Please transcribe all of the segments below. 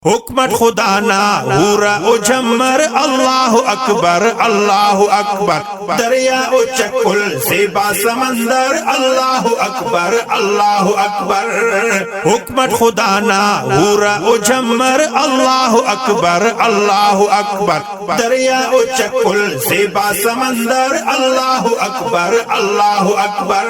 حکمت خدا نا ہورا او جمر اللہ اکبر اللہ اکبر دریا او چکل زیبا سمندر اللہ اکبر اللہ اکبر حکمت خدا نا ہورا او جمر اللہ اکبر اللہ اکبر دریا او چکل زیبا سمندر اللہ اکبر اللہ اکبر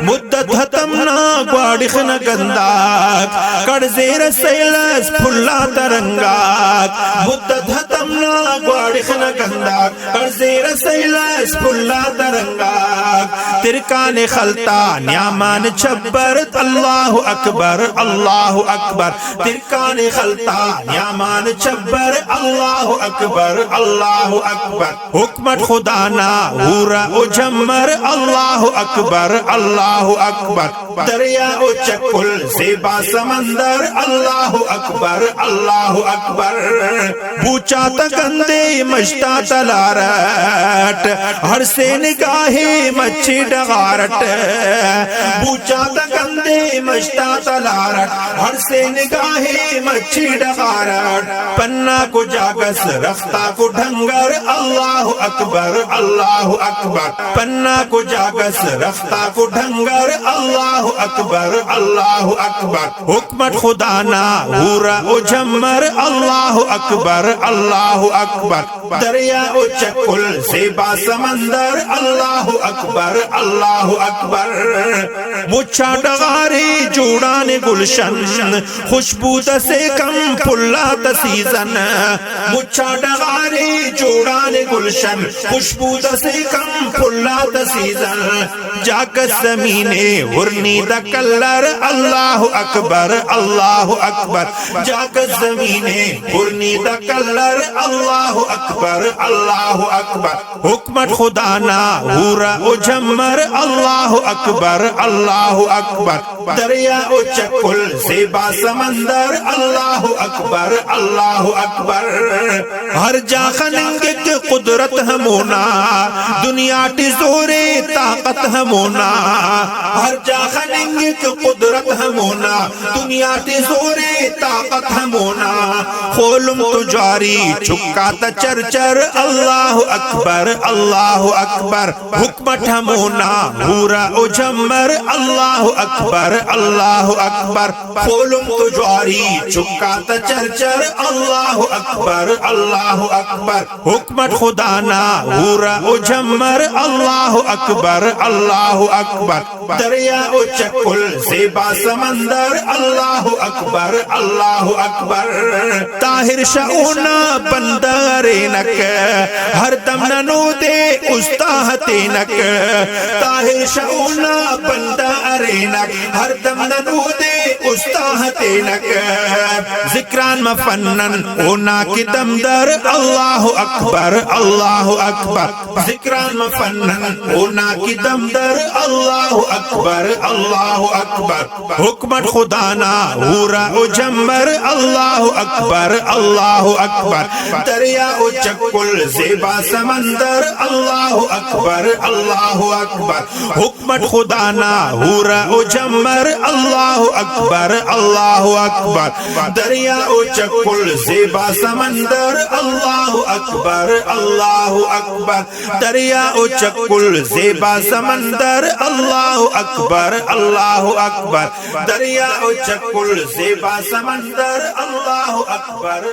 مدت ختمنا گواڑخن گنداک کڑ زیر سیلس پھلا ترنگاک مدت ختمنا گواڑخن گنداک کڑ زیر سیلس پھلا ترنگاک ترکان خلطا نیامان چھبرت اللہ اکبر اللہ اکبر ترکان خلطا نیامان چھبر اللہ اکبر اللہ اکبر حکمت خدا نا ہورا او جمر اللہ اکبر اللہ اکبر دریا او چکل زیبا سمندر اللہ اکبر اللہ اکبر بوچا تکندے مشتا تلارٹ ہر سے نگاہی مچھی ڈغارٹ بوچا تکندے مشتا تلارٹ ہر سے نگاہی مچھی ڈغارٹ پنہ کو جاگس رفتہ کو ڈھنگر اللہ اکبر اللہ اکبر پنہ کو جاگس رفتہ کو ڈھنگر اللہ اکبر اللہ اکبر حکمت خدا نا ہورا او جمر اللہ اکبر اللہ اکبر دریا او چکل زیبا سمندر اللہ اکبر اللہ اکبر مچھا ڈغاری جوڑان گلشن خوشبو سے کم پھلا تسیزن مچھا ڈغاری جوڑان گلشن خوشبو سے کم پھلا تسیزن جاگت زمینے ورنی the colour Allah Akbar Allah Akbar جاگت زمینے ورنی the colour اللہ اکبر اللہ اکبر حکمت خدا نا ہورا او جمر اللہ اکبر اللہ اکبر دریا او چکل زیبا سمندر اللہ اکبر اللہ اکبر ہر جا خننگک قدرت ہمونا دنیا ٹی زورے طاقت ہمونا ہر جا خننگک قدرت ہمونا دنیا ٹی زورے طاقت ہمونا خولم تجاری چکا تا چرچر اللہ اکبر اللہ اکبر حکمت ہمونا ہورا او جمر اللہ اکبر اللہ اکبر خولم تجاری چکا تا چرچر اللہ اکبر اللہ اکبر حکمت خدا نا ہورا او جمر اللہ اکبر اللہ اکبر دریا او چکل زیبا سمندر اللہ اکبر اللہ اکبر طاہر شعونا بندرینک ہر دم ننو دے استاہتینک طاہر شعونا بندرینک ہر دم ننو دے استاہتینک ذکران مفنن اونا کی دمدر اللہ اکبر اللہ اکبر ذکران مفنن اونا کی دمدر اللہ اکبر اللہ اکبر حکمت خدا نا ہورا او جمر اللہ اکبر اللہ اکبر دریا او چکل زیبا سمندر اللہ اکبر اللہ اکبر حکمت خدا نا ہورا او جمر اللہ اکبر اللہ اکبر دریا او چکل زیبا سمندر اللہ اکبر اللہ اکبر دریا او چکل زیبا سمندر اللہ اکبر اللہ اکبر دریا او چکل زیبا سمندر اللہ اکبر